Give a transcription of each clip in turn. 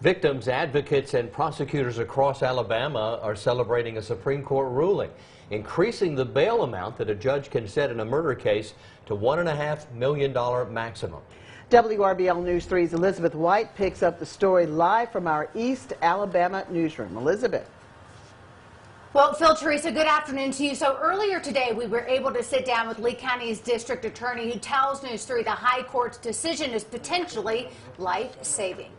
Victims, advocates, and prosecutors across Alabama are celebrating a Supreme Court ruling, increasing the bail amount that a judge can set in a murder case to $1.5 million maximum. WRBL News 3's Elizabeth White picks up the story live from our East Alabama newsroom. Elizabeth. Well, Phil, Teresa, good afternoon to you. So earlier today, we were able to sit down with Lee County's district attorney who tells News 3 the High Court's decision is potentially life-saving.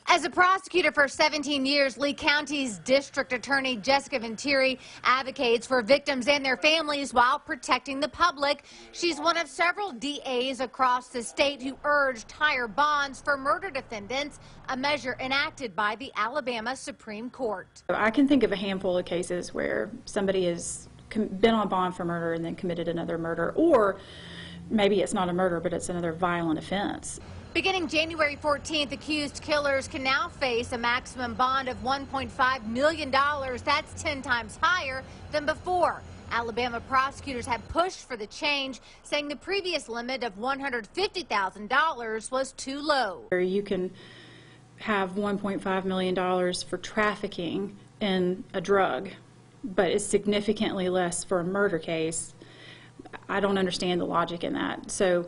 As a prosecutor for 17 years, Lee County's district attorney Jessica Venturi advocates for victims and their families while protecting the public. She's one of several DAs across the state who urged higher bonds for murder defendants, a measure enacted by the Alabama Supreme Court. I can think of a handful of cases where somebody has been on bond for murder and then committed another murder, or maybe it's not a murder, but it's another violent offense. Beginning January 14th, accused killers can now face a maximum bond of $1.5 million. That's 10 times higher than before. Alabama prosecutors have pushed for the change, saying the previous limit of $150,000 was too low. You can have $1.5 million for trafficking in a drug, but it's significantly less for a murder case. I don't understand the logic in that. So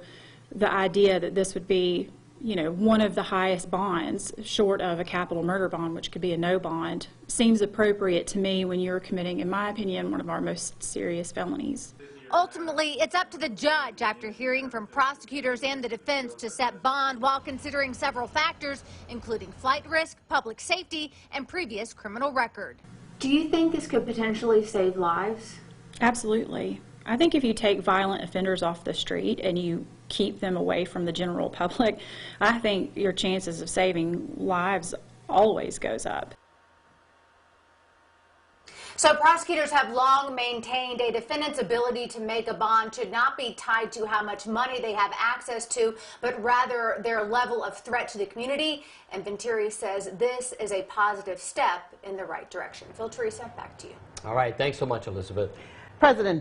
the idea that this would be, one of the highest bonds short of a capital murder bond, which could be a no bond, seems appropriate to me when you're committing, in my opinion, one of our most serious felonies. Ultimately, it's up to the judge after hearing from prosecutors and the defense to set bond while considering several factors, including flight risk, public safety, and previous criminal record. Do you think this could potentially save lives? Absolutely. I think if you take violent offenders off the street and you keep them away from the general public, I think your chances of saving lives always goes up. So prosecutors have long maintained a defendant's ability to make a bond should not be tied to how much money they have access to, but rather their level of threat to the community. And Venturi says this is a positive step in the right direction. Phil, Teresa, back to you. All right. Thanks so much, Elizabeth. President